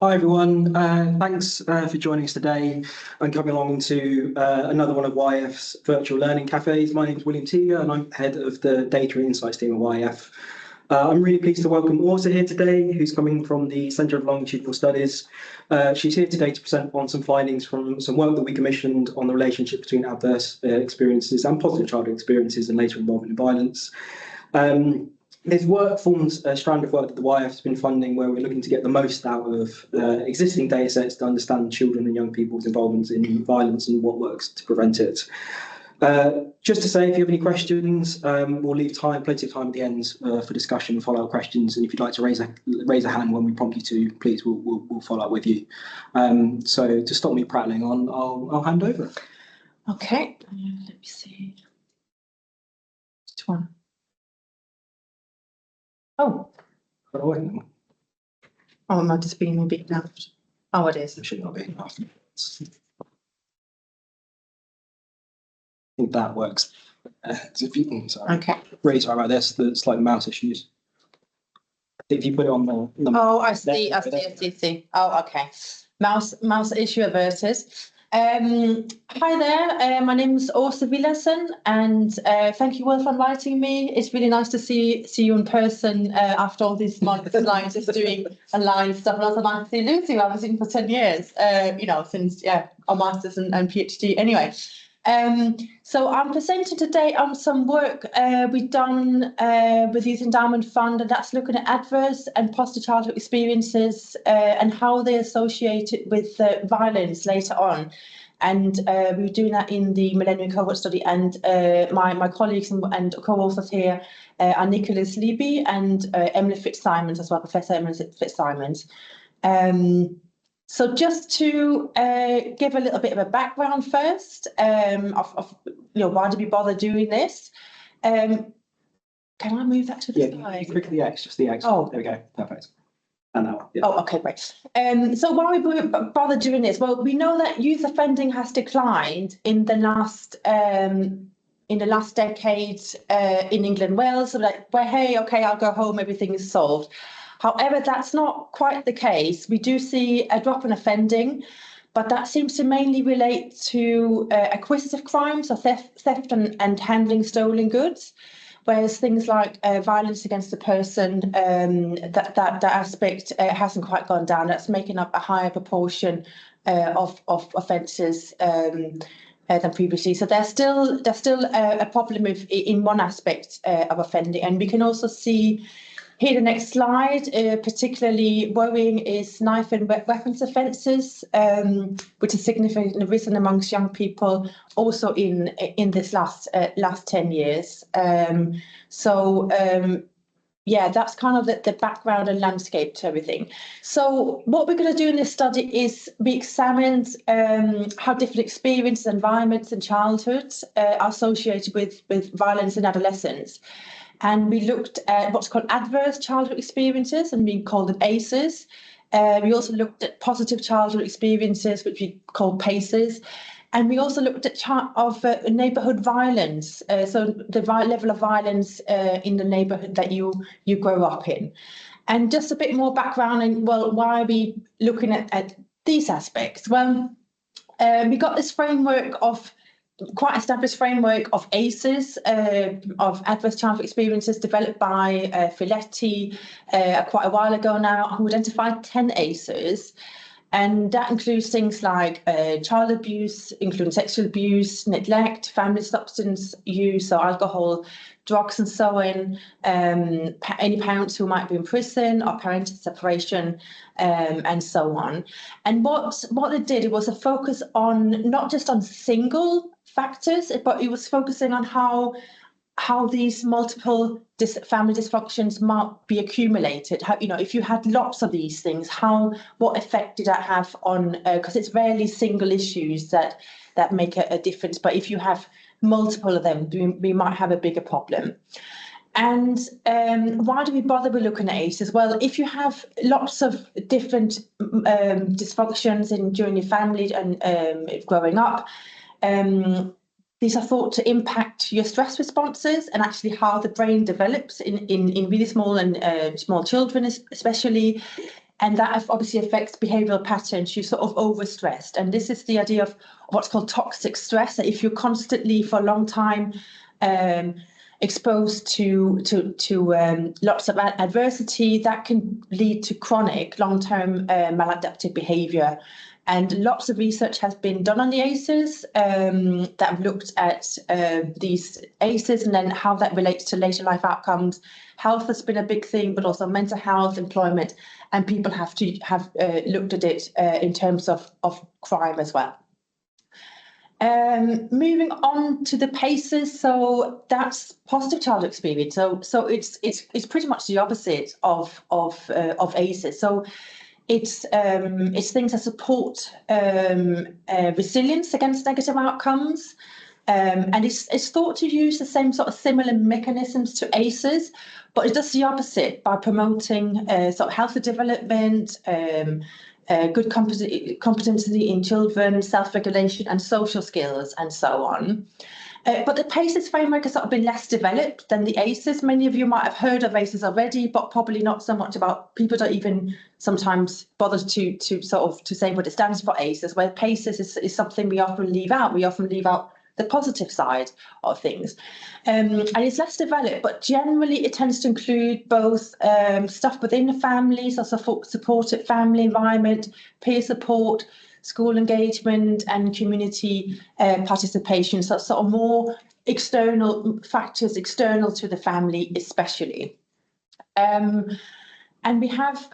Hi everyone, thanks for joining us today and coming along to another one of YF's virtual learning cafes. My name is William Teager and I'm head of the Data and Insights team at YF. I'm really pleased to welcome Orsa here today, who's coming from the Centre of Longitudinal Studies. She's here today to present on some findings from some work that we commissioned on the relationship between adverse experiences and positive childhood experiences and later involvement in violence. This work forms a strand of work that the YF has been funding where we're looking to get the most out of existing data sets to understand children and young people's involvement in violence and what works to prevent it. Just to say, if you have any questions, we'll leave plenty of time at the end for discussion and follow-up questions. And if you'd like to raise a hand when we prompt you to, please, we'll follow up with you. So to stop me prattling on, I'll hand over. Okay, let me see. Which one? Oh. Oh, it might just be maybe left. Oh, it is. It should not be enough. I think that works. If you can, really sorry about this, the slight mouse issues. If you put it on the oh, I see. Oh, okay. Mouse issue averted. Hi there, my name is Orsa Villason, and thank you all for inviting me. It's really nice to see you in person after all these months like just doing online stuff. And also nice to see Lucy, who I've seen for 10 years, since our masters and PhD anyway. So I'm presenting today on some work we've done with the Youth Endowment Fund, and that's looking at adverse and positive childhood experiences and how they're associated with violence later on. And we were doing that in the Millennium Cohort Study, and my colleagues and co-authors here are Nicholas Libby and Emily Fitzsimons as well, Professor Emily Fitzsimons. So just to give a little bit of a background first of why did we bother doing this? Can I move that to the slide? Click the X, just the X. Oh, there we go. Perfect. And now, yeah. Oh, okay, great. So why we bother doing this? Well, we know that youth offending has declined in the last decade in England and Wales. So hey, okay, I'll go home, everything is solved. However, that's not quite the case. We do see a drop in offending, but that seems to mainly relate to acquisitive crimes, so theft and handling stolen goods, whereas things like violence against the person, that aspect hasn't quite gone down. That's making up a higher proportion of offences than previously. So there's still a problem in one aspect of offending, and we can also see. Here, the next slide, particularly worrying is knife and weapons offences, which is significantly risen amongst young people also in this last 10 years. That's kind of the background and landscape to everything. So what we're going to do in this study is we examined how different experiences, environments and childhoods are associated with violence in adolescence. And we looked at what's called adverse childhood experiences, and we called them ACEs. We also looked at positive childhood experiences, which we call PACEs. And we also looked at neighbourhood violence, so the level of violence in the neighbourhood that you grow up in. And just a bit more background, and why are we looking at these aspects? Well, we got this framework of quite established framework of ACEs, of adverse childhood experiences, developed by Filetti quite a while ago now, who identified 10 ACEs. And that includes things like child abuse, including sexual abuse, neglect, family substance use, so alcohol, drugs and so on, any parents who might be in prison or parental separation, and so on. And what they did was a focus on not just on single factors, but it was focusing on how these multiple family dysfunctions might be accumulated. How, if you had lots of these things, what effect did that have on? Because it's rarely single issues that make a difference, but if you have multiple of them, we might have a bigger problem. And why do we bother with looking at ACEs? Well, if you have lots of different dysfunctions during your family and growing up, these are thought to impact your stress responses and actually how the brain develops in really small and small children, especially. And that obviously affects behavioural patterns. You're sort of overstressed. And this is the idea of what's called toxic stress, that if you're constantly for a long time exposed to lots of adversity, that can lead to chronic long-term maladaptive behaviour. And lots of research has been done on the ACEs that have looked at these ACEs and then how that relates to later life outcomes. Health has been a big thing, but also mental health, employment, and people have looked at it in terms of crime as well. Moving on to the PACEs, so that's positive childhood experience. So it's pretty much the opposite of ACEs. So it's things that support resilience against negative outcomes, and it's thought to use the same sort of similar mechanisms to ACEs, but it does the opposite by promoting sort of healthy development, good competency in children, self-regulation and social skills and so on. But the PACEs framework has sort of been less developed than the ACEs. Many of you might have heard of ACEs already, but probably not so much about, people don't even sometimes bother to say what it stands for, ACEs, where PACEs is something we often leave out. We often leave out the positive side of things. And it's less developed, but generally it tends to include both stuff within the family, so supported family environment, peer support, school engagement and community participation, so sort of more external factors, external to the family especially. And we have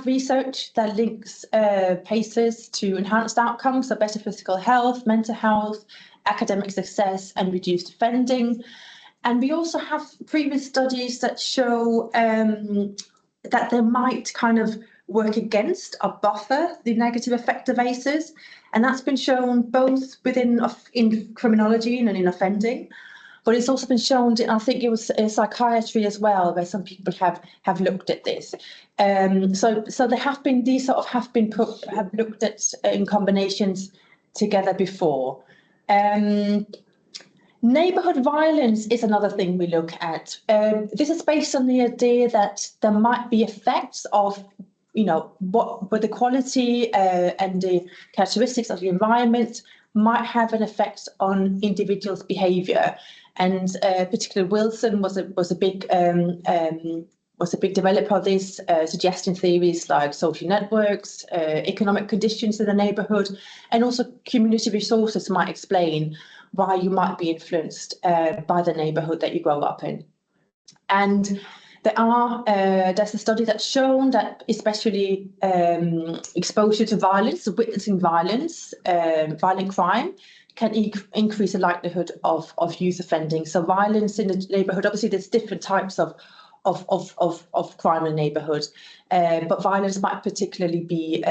research that links PACEs to enhanced outcomes, so better physical health, mental health, academic success, and reduced offending. And we also have previous studies that show that they might kind of work against or buffer the negative effect of ACEs. And that's been shown both in criminology and in offending. But it's also been shown, I think it was in psychiatry as well, where some people have looked at this. So there have been, these sort of have looked at in combinations together before. Neighbourhood violence is another thing we look at. This is based on the idea that there might be effects of, what the quality and the characteristics of the environment might have an effect on individuals' behaviour. And particularly Wilson was a big developer of this, suggesting theories like social networks, economic conditions in the neighbourhood, and also community resources might explain why you might be influenced by the neighbourhood that you grow up in. And there's a study that's shown that especially exposure to violence, witnessing violence, violent crime, can increase the likelihood of youth offending. So violence in the neighbourhood, obviously there's different types of crime in the neighbourhood, but violence might particularly be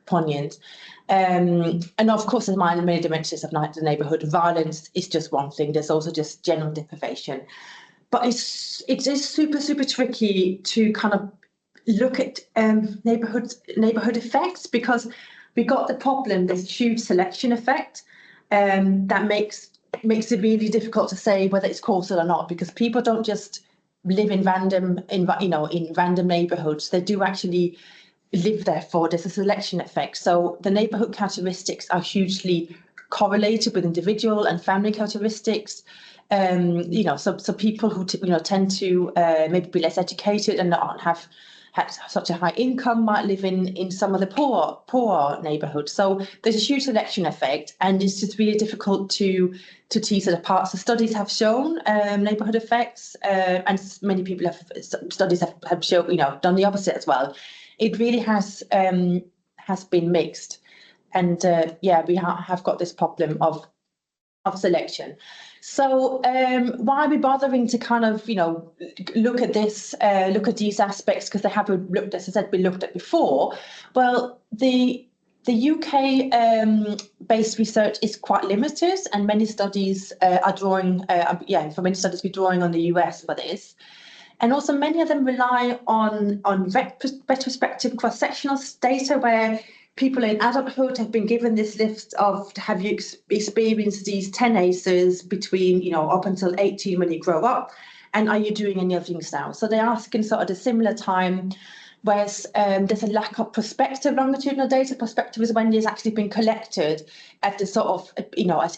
poignant. And of course, there's many dimensions of the neighbourhood. Violence is just one thing. There's also just general deprivation. But it is super, super tricky to kind of look at neighbourhood effects, because we got the problem, this huge selection effect, that makes it really difficult to say whether it's causal or not, because people don't just live in random neighbourhoods. They do actually live there there's a selection effect. So the neighbourhood characteristics are hugely correlated with individual and family characteristics. So people who tend to maybe be less educated and not have had such a high income might live in some of the poor neighbourhoods. So there's a huge selection effect, and it's just really difficult to tease it apart. So studies have shown neighbourhood effects, and many people studies have shown done the opposite as well. It really has been mixed, and we have got this problem of selection. So why are we bothering to kind of look at this, look at these aspects, because they haven't looked, as I said, been looked at before? Well, the UK based research is quite limited, and many studies are drawing for many studies we're drawing on the US for this. And also many of them rely on retrospective cross-sectional data, where people in adulthood have been given this list of, have you experienced these 10 ACEs between, up until 18 when you grow up, and are you doing any of these now? So they're asking sort of a similar time whereas there's a lack of prospective longitudinal data. Prospective is when it's actually been collected at the sort of,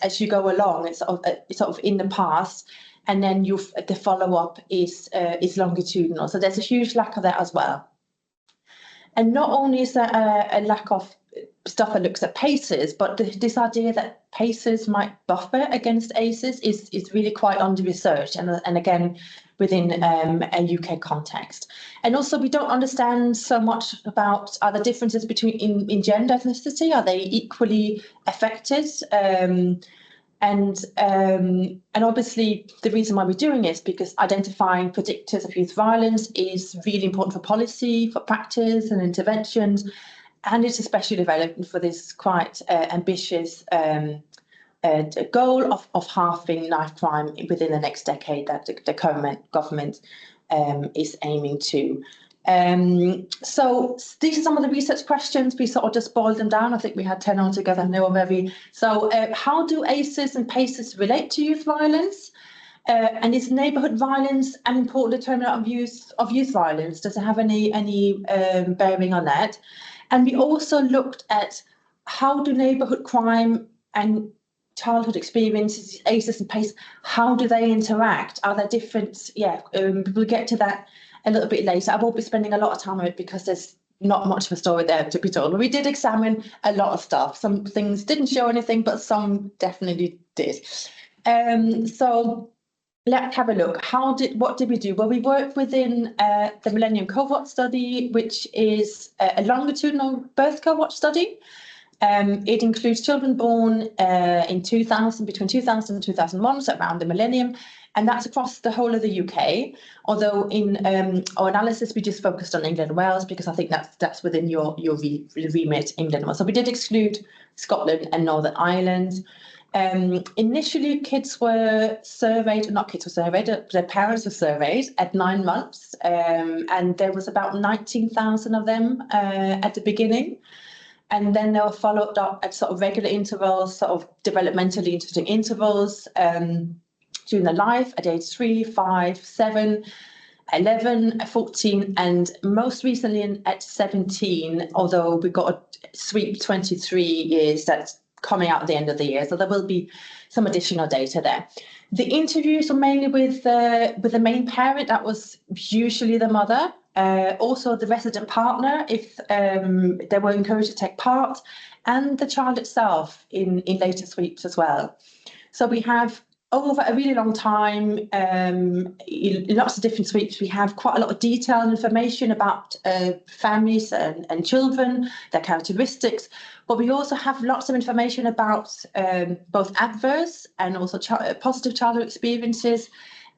as you go along, it's sort of in the past, and then the follow-up is longitudinal. So there's a huge lack of that as well. And not only is there a lack of stuff that looks at PACEs, but this idea that PACEs might buffer against ACEs is really quite under-researched, and again, within a UK context. And also, we don't understand so much about, are the differences between in gender ethnicity, are they equally affected? And obviously, the reason why we're doing it is because identifying predictors of youth violence is really important for policy, for practice and interventions, and it's especially relevant for this quite ambitious goal of halving knife crime within the next decade that the current government is aiming to. So these are some of the research questions. We sort of just boiled them down. I think we had 10 altogether. So how do ACEs and PACEs relate to youth violence? And is neighbourhood violence an important determinant of youth violence? Does it have any bearing on that? And we also looked at how do neighbourhood crime and childhood experiences, ACEs and PACEs, how do they interact? Are there different? We'll get to that a little bit later. I won't be spending a lot of time on it because there's not much of a story there to be told. We did examine a lot of stuff. Some things didn't show anything, but some definitely did. So let's have a look. What did we do? Well, we worked within the Millennium Cohort Study, which is a longitudinal birth cohort study. It includes children born in 2000, between 2000 and 2001, so around the millennium, and that's across the whole of the UK. Although in our analysis, we just focused on England and Wales because I think that's within your remit, England and Wales. So we did exclude Scotland and Northern Ireland. Initially, kids were surveyed, not kids were surveyed, their parents were surveyed at 9 months, and there was about 19,000 of them at the beginning. And then they were followed up at sort of regular intervals, sort of developmentally interesting intervals during their life at age 3, 5, 7, 11, 14, and most recently at 17, although we got a sweep 23 years that's coming out at the end of the year. So there will be some additional data there. The interviews were mainly with the main parent, that was usually the mother. Also the resident partner, if they were encouraged to take part, and the child itself in later sweeps as well. So we have, over a really long time, lots of different sweeps, we have quite a lot of detailed information about families and children, their characteristics, but we also have lots of information about both adverse and also positive childhood experiences,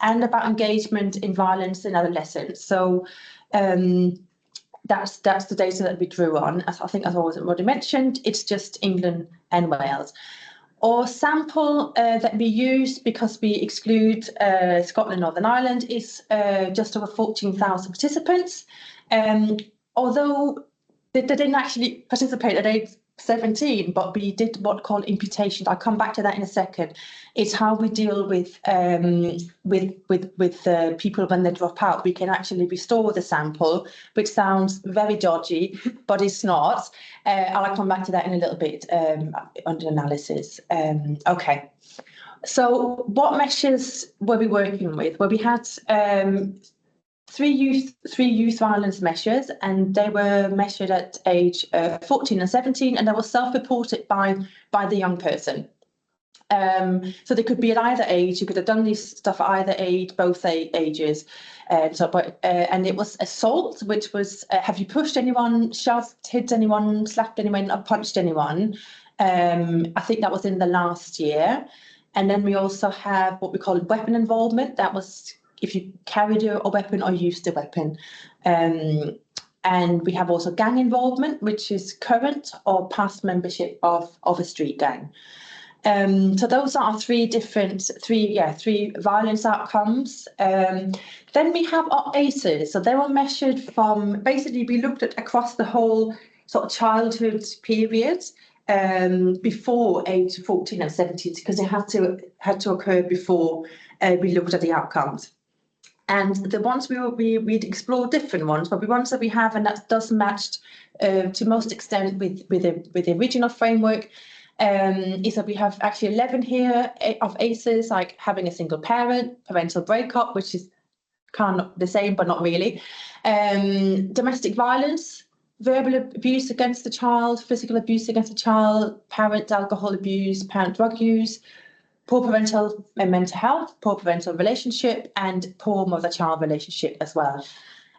and about engagement in violence in adolescence. So that's the data that we drew on. As I think, as I already mentioned, it's just England and Wales. Our sample that we use, because we exclude Scotland and Northern Ireland, is just over 14,000 participants. Although they didn't actually participate at age 17, but we did what called imputation. I'll come back to that in a second. It's how we deal with people when they drop out. We can actually restore the sample, which sounds very dodgy, but it's not. I'll come back to that in a little bit under analysis. Okay. So what measures were we working with? Well, we had three youth violence measures, and they were measured at age 14 and 17, and they were self-reported by the young person. So they could be at either age. You could have done this stuff at either age, both ages. And it was assault, which was have you pushed anyone, shoved, hit anyone, slapped anyone, or punched anyone? I think that was in the last year. And then we also have what we call weapon involvement. That was if you carried a weapon or used a weapon. And we have also gang involvement, which is current or past membership of a street gang. So those are our three violence outcomes. Then we have our ACEs. So they were measured from, basically we looked at across the whole sort of childhood period before age 14 and 17, because it had to occur before we looked at the outcomes. And the ones we'd explore different ones, but the ones that we have, and that does match to most extent with the original framework, is that we have actually 11 here of ACEs, like having a single parent, parental breakup, which is kind of the same, but not really. Domestic violence, verbal abuse against the child, physical abuse against the child, parent alcohol abuse, parent drug use, poor parental and mental health, poor parental relationship, and poor mother-child relationship as well.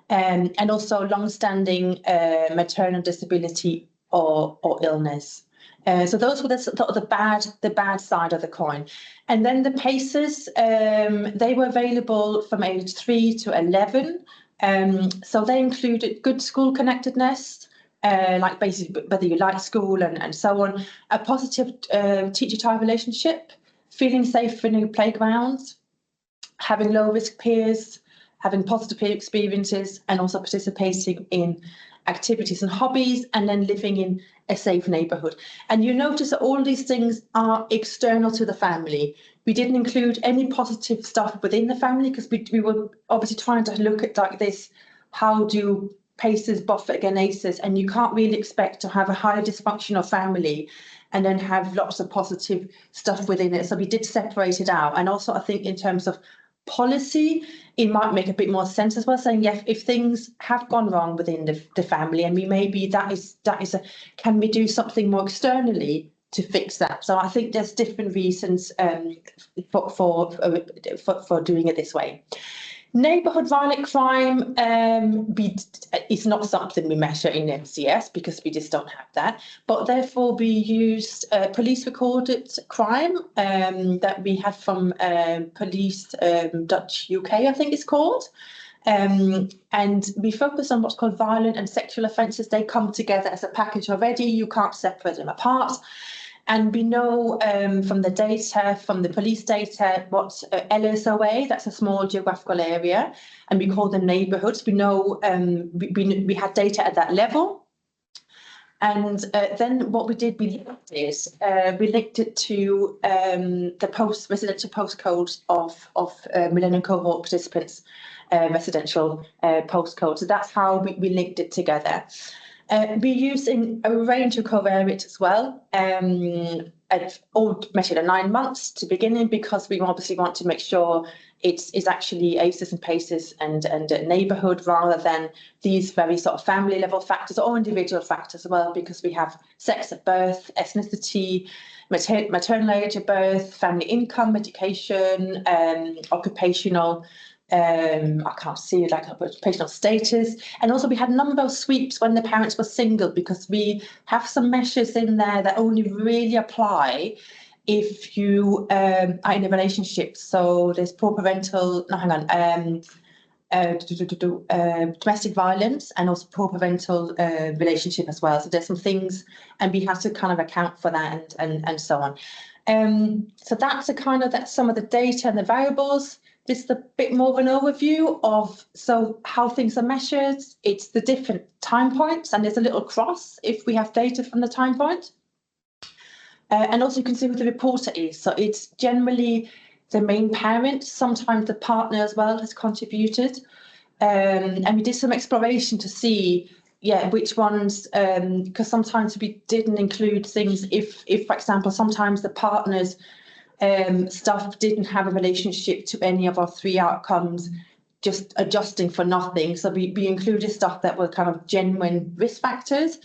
And also long-standing maternal disability or illness. So those were the bad side of the coin. And then the PACEs, they were available from age 3 to 11. So they included good school connectedness, like basically whether you like school and so on, a positive teacher-child relationship, feeling safe for new playgrounds, having low-risk peers, having positive peer experiences, and also participating in activities and hobbies, and then living in a safe neighbourhood. And you notice that all these things are external to the family. We didn't include any positive stuff within the family because we were obviously trying to look at like this, how do PACEs buffer against ACEs, and you can't really expect to have a highly dysfunctional family and then have lots of positive stuff within it. So we did separate it out. And also I think in terms of policy, it might make a bit more sense as well, saying, yeah, if things have gone wrong within the family, and we maybe can we do something more externally to fix that? So I think there's different reasons for doing it this way. Neighbourhood violent crime is not something we measure in MCS because we just don't have that. But therefore, we used police recorded crime that we had from Police Dutch UK, I think it's called. And we focus on what's called violent and sexual offences. They come together as a package already. You can't separate them apart. And we know from the data, from the police data, what's LSOA, that's a small geographical area, and we call them neighbourhoods. We know we had data at that level. And then what we did, we linked it to the residential postcodes of Millennium Cohort participants' residential postcode. So that's how we linked it together. We're using a range of covariates as well, all measured at 9 months to begin in, because we obviously want to make sure it's actually ACEs and PACEs and neighbourhood, rather than these very sort of family level factors or individual factors as well, because we have sex at birth, ethnicity, maternal age at birth, family income, education, occupational, I can't see like occupational status. And also we had a number of sweeps when the parents were single, because we have some measures in there that only really apply if you are in a relationship. So there's poor parental, domestic violence, and also poor parental relationship as well. So there's some things, and we have to kind of account for that and so on. So that's some of the data and the variables. This is a bit more of an overview of how things are measured. It's the different time points, and there's a little cross if we have data from the time point. And also you can see who the reporter is. So it's generally the main parent, sometimes the partner as well has contributed. And we did some exploration to see, which ones, because sometimes we didn't include things if, for example, sometimes the partner's stuff didn't have a relationship to any of our 3 outcomes, just adjusting for nothing. So we included stuff that were kind of genuine risk factors.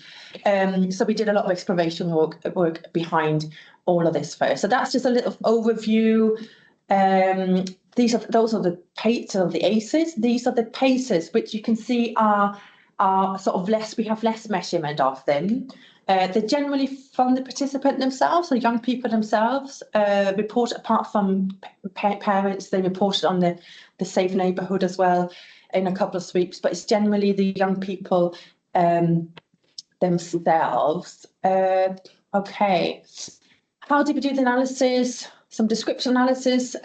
So we did a lot of exploration work behind all of this first. So that's just a little overview. Those are the PACEs of the ACEs. These are the PACEs, which you can see are sort of less. We have less measurement of them. They're generally from the participant themselves, so young people themselves report, apart from parents, they reported on the safe neighbourhood as well in a couple of sweeps, but it's generally the young people themselves. Okay, how did we do the analysis? Some description analysis.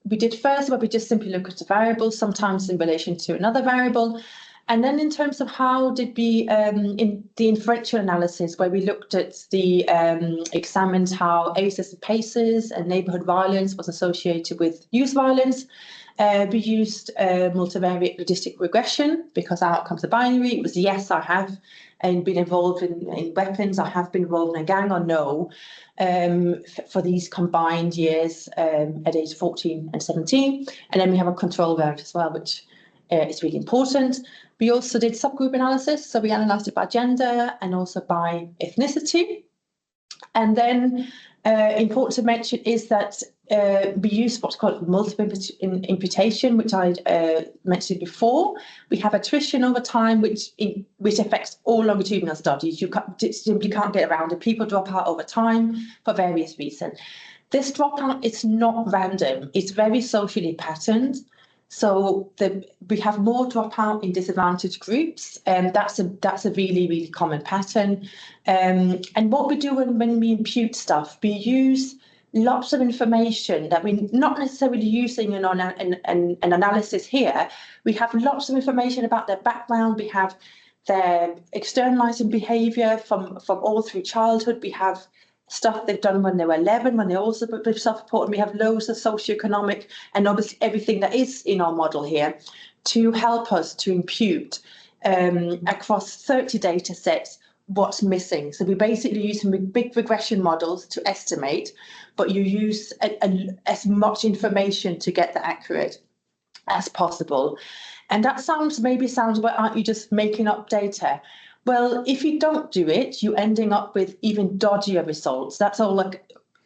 We did first where we just simply look at the variables, sometimes in relation to another variable. And then in terms of how did we, in the inferential analysis, where we looked at examined how ACEs and PACEs and neighbourhood violence was associated with youth violence. We used multivariate logistic regression because our outcomes are binary. It was yes, I have and been involved in weapons. I have been involved in a gang, or no, for these combined years at age 14 and 17. And then we have a control variable as well, which is really important. We also did subgroup analysis. So we analysed it by gender and also by ethnicity. And then important to mention is that we use what's called multiple imputation, which I mentioned before. We have attrition over time, which affects all longitudinal studies. You simply can't get around it. People drop out over time for various reasons. This dropout is not random. It's very socially patterned. So we have more dropout in disadvantaged groups, and that's a really, really common pattern. And what we do when we impute stuff, we use lots of information that we're not necessarily using an analysis here. We have lots of information about their background. We have their externalizing behavior from all through childhood. We have stuff they've done when they were 11, when they also with self-report, and we have loads of socioeconomic and obviously everything that is in our model here to help us to impute across 30 data sets what's missing. So we basically use some big regression models to estimate, but you use as much information to get that accurate as possible. And that maybe sounds, well, aren't you just making up data? Well, if you don't do it, you're ending up with even dodgier results. That's all I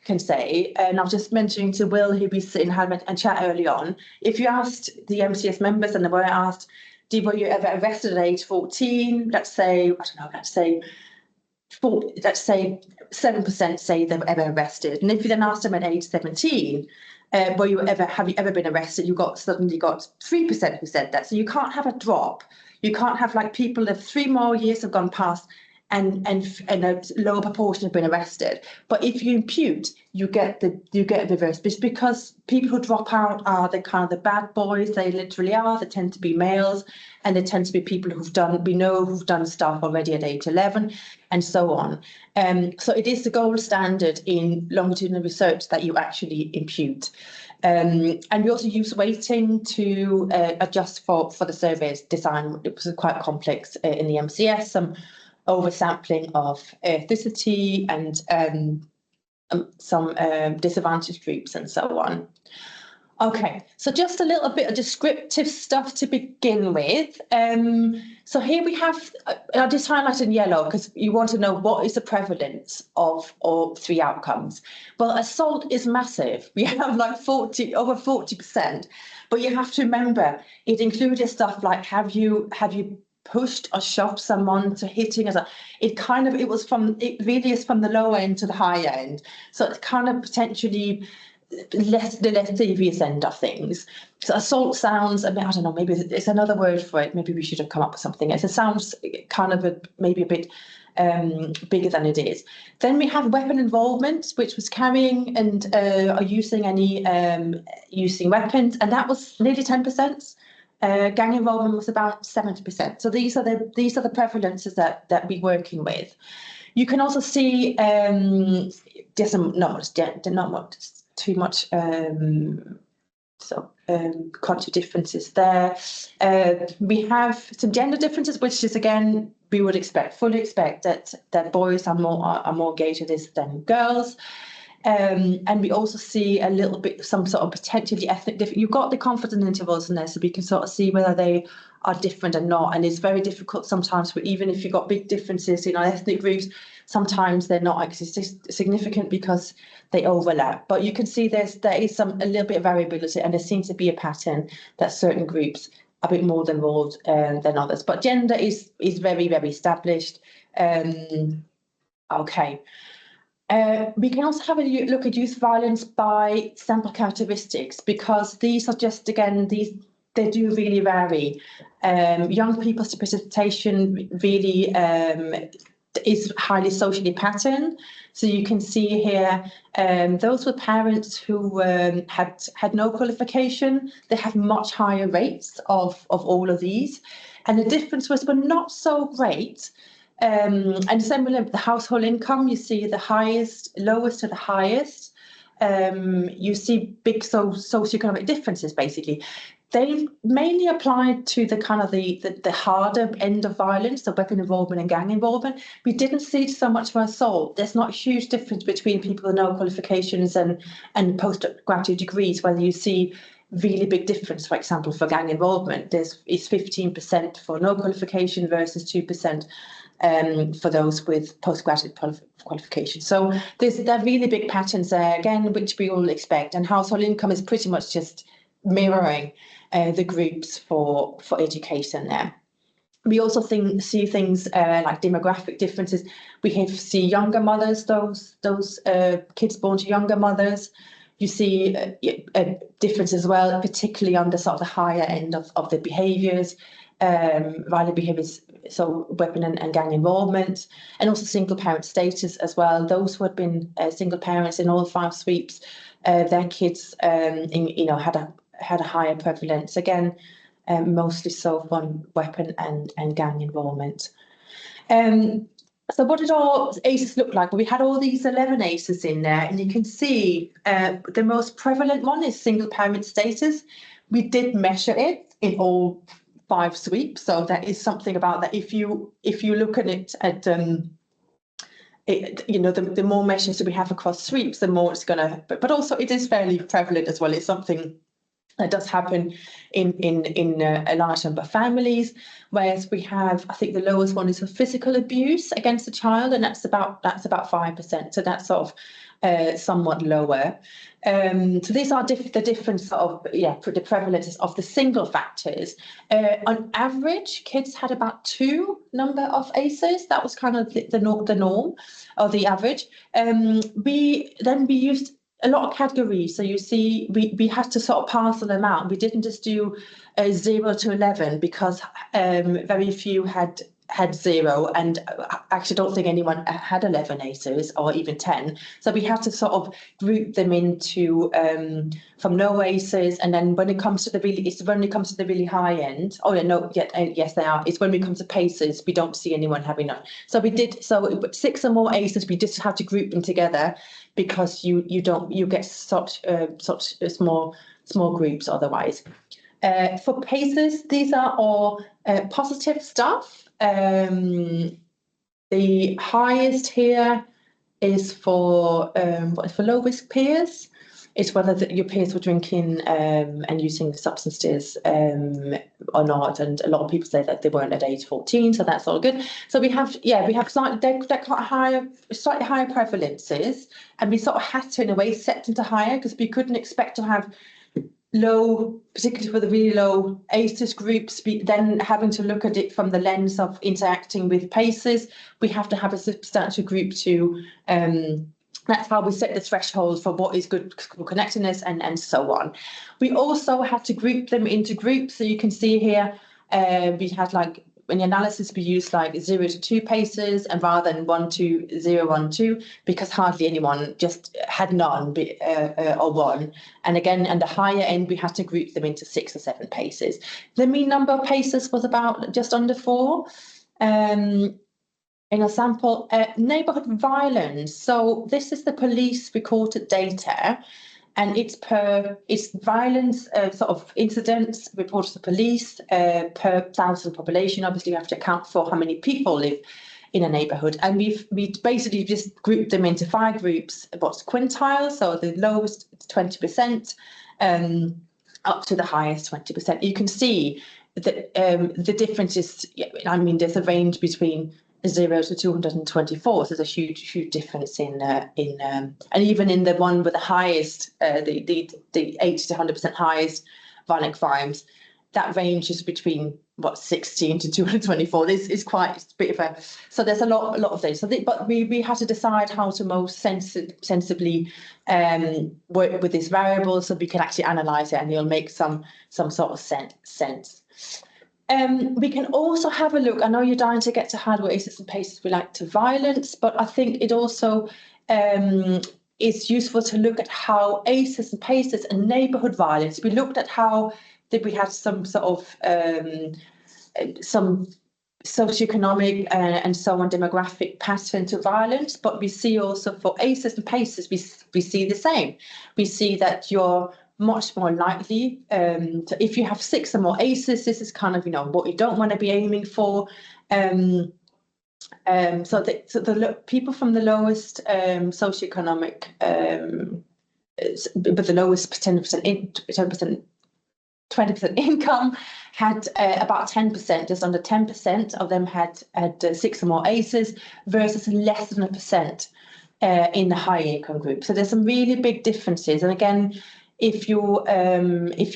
can say. And I was just mentioning to Will, who we sit and have a chat early on, if you asked the MCS members and they were asked, were you ever arrested at age 14? Let's say 7% say they were ever arrested. And if you then asked them at age 17, have you ever been arrested? Suddenly got 3% who said that. So you can't have a drop. You can't have like people that 3 more years have gone past and a lower proportion have been arrested. But if you impute, you get the reverse. It's because people who drop out are the kind of the bad boys. They literally are. They tend to be males, and they tend to be people who've done stuff already at age 11, and so on. So it is the gold standard in longitudinal research that you actually impute. And we also use weighting to adjust for the survey's design. It was quite complex in the MCS, some oversampling of ethnicity and some disadvantaged groups and so on. Okay, so just a little bit of descriptive stuff to begin with. So here we have, I just highlighted in yellow because you want to know what is the prevalence of all 3 outcomes. Well, assault is massive. We have like over 40%, but you have to remember it included stuff like have you pushed or shoved someone to hitting it really is from the lower end to the high end. So it's kind of potentially the less serious end of things. So assault sounds, I don't know, maybe it's another word for it. Maybe we should have come up with something else. It sounds kind of maybe a bit bigger than it is. Then we have weapon involvement, which was carrying and or using using weapons, and that was nearly 10%. Gang involvement was about 70%. So these are the prevalences that we're working with. You can also see there's not too much culture differences there. We have some gender differences, which is again we would fully expect that boys are more engaged with this than girls. And we also see a little bit some sort of potentially ethnic difference. You've got the confidence intervals in there, so we can sort of see whether they are different or not. And it's very difficult sometimes, even if you've got big differences in our ethnic groups, sometimes they're not significant because they overlap. But you can see there is a little bit of variability, and there seems to be a pattern that certain groups are a bit more involved than others. But gender is very, very established. Okay. We can also have a look at youth violence by sample characteristics, because these are just, again, they do really vary. Young people's participation really is highly socially patterned. So you can see here, those with parents who had no qualification, they have much higher rates of all of these. And the difference was, but not so great. And similar, the household income, you see the lowest to the highest. you see big socioeconomic differences, basically. They mainly applied to the kind of the harder end of violence, the weapon involvement and gang involvement. We didn't see so much for assault. There's not a huge difference between people with no qualifications and postgraduate degrees, whether you see really big difference, for example, for gang involvement. It's 15% for no qualification versus 2% for those with postgraduate qualifications. So there are really big patterns there, again, which we all expect. And household income is pretty much just mirroring the groups for education there. We also see things like demographic differences. We see younger mothers, those kids born to younger mothers. You see a difference as well, particularly on the sort of the higher end of the behaviours, violent behaviours, so weapon and gang involvement, and also single parent status as well. Those who had been single parents in all 5 sweeps, their kids, had a higher prevalence, again, mostly so from weapon and gang involvement. So what did our ACEs look like? Well, we had all these 11 ACEs in there, and you can see the most prevalent one is single parent status. We did measure it in all 5 sweeps, so there is something about that. If you look at it at the more measures that we have across sweeps, the more it's going to. But also it is fairly prevalent as well. It's something that does happen in a large number of families, whereas we have, I think the lowest one is for physical abuse against a child, and that's about 5%. So that's sort of somewhat lower. So these are the different sort of the prevalences of the single factors. On average, kids had about 2 number of ACEs. That was kind of the norm or the average. We used a lot of categories. So you see, we had to sort of parcel them out. We didn't just do 0 to 11 because very few had 0, and I actually don't think anyone had 11 ACEs or even 10. So we had to sort of group them into from no ACEs, and then when it comes to the really high end. Oh yeah, no, yes they are. It's when we come to PACEs, we don't see anyone having none. So we did 6 or more ACEs. We just had to group them together because you get such small groups otherwise. For PACEs, these are all positive stuff. The highest here is for low risk peers. It's whether your peers were drinking and using substances or not, and a lot of people say that they weren't at age 14, so that's all good. So we have slightly higher prevalences, and we sort of had to in a way set them to higher because we couldn't expect to have low, particularly for the really low ACEs groups, then having to look at it from the lens of interacting with PACEs. We have to have a substantial group to that's how we set the threshold for what is good connectedness and so on. We also had to group them into groups. So you can see here, we had like, in the analysis, we used like 0 to 2 PACEs, and rather than 1 to 0, 1, 2, because hardly anyone just had none or 1. And again, at the higher end, we had to group them into 6 or 7 PACEs. The mean number of PACEs was about just under 4. In a sample, neighbourhood violence. So this is the police recorded data, and it's violence sort of incidents reported to police per 1,000 population. Obviously, you have to account for how many people live in a neighbourhood, and we basically just grouped them into 5 groups. What's quintile? So the lowest 20%, up to the highest 20%. You can see that the difference is. I mean, there's a range between 0 to 224, so there's a huge difference in and even in the one with the highest, the 80 to 100% highest violent crimes, that range is between 16 to 224. This is quite a bit of a, so there's a lot of things. So but we had to decide how to most sensibly work with this variable so we can actually analyse it, and it'll make some sort of sense. We can also have a look. I know you're dying to get to how ACEs and PACEs relate to violence, but I think it also is useful to look at how ACEs and PACEs and neighbourhood violence. We looked at how we had some sort of some socioeconomic and so on demographic pattern to violence, but we see also for ACEs and PACEs, we see the same. We see that you're much more likely, so if you have 6 or more ACEs, this is kind of, you know, what you don't want to be aiming for. So the people from the lowest socioeconomic, but the lowest 10% 20% income had about 10%, just under 10% of them had 6 or more ACEs, versus less than 1% in the high income group. So there's some really big differences. And again, if you're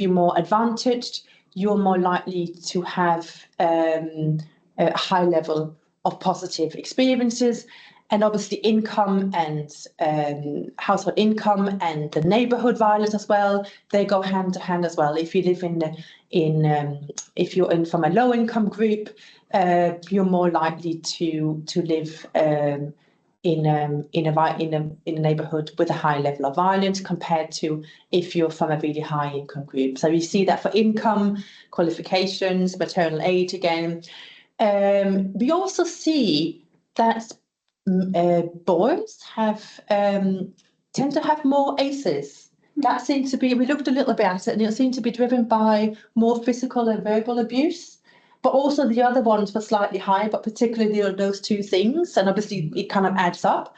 more advantaged, you're more likely to have a high level of positive experiences. And obviously income and household income and the neighbourhood violence as well, they go hand to hand as well. If you live if you're in from a low income group, you're more likely to live in a neighbourhood with a high level of violence compared to if you're from a really high income group. So you see that for income, qualifications, maternal age again. We also see that boys tend to have more ACEs. That seems to be, we looked a little bit at it, and it seemed to be driven by more physical and verbal abuse, but also the other ones were slightly higher, but particularly those 2 things, and obviously it kind of adds up.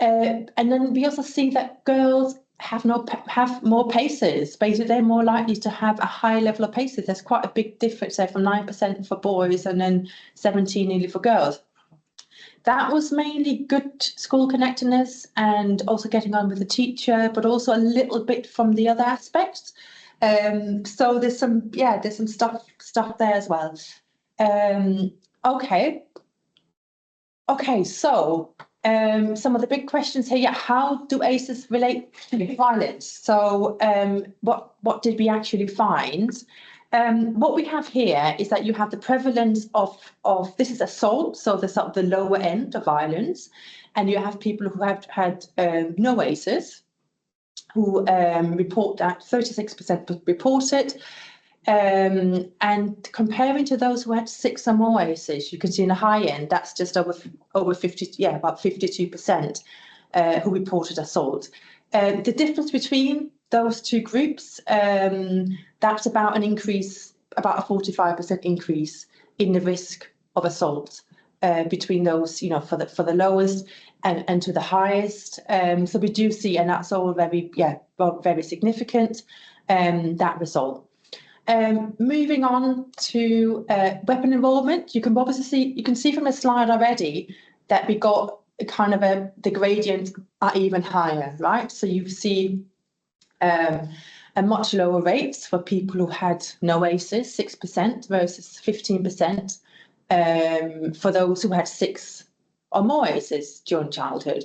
And then we also see that girls have more PACEs. Basically, they're more likely to have a high level of PACEs. There's quite a big difference there, from 9% for boys and then 17% nearly for girls. That was mainly good school connectedness and also getting on with the teacher, but also a little bit from the other aspects. So there's some stuff there as well. Okay, so some of the big questions here. Yeah, how do ACEs relate to violence? So what did we actually find? What we have here is that you have the prevalence of this is assault, so the sort of the lower end of violence, and you have people who have had no ACEs, who report that 36% report it, and comparing to those who had 6 or more ACEs, you can see in the high end that's just over 50, yeah, about 52% who reported assault. The difference between those 2 groups, that's about an increase, about a 45% increase in the risk of assault between those, you know, for the lowest and to the highest. So we do see, and that's all very significant, that result. Moving on to weapon involvement, you can obviously see from the slide already that we got kind of the gradients are even higher, right? So you see a much lower rates for people who had no ACEs, 6% versus 15% for those who had 6 or more ACEs during childhood.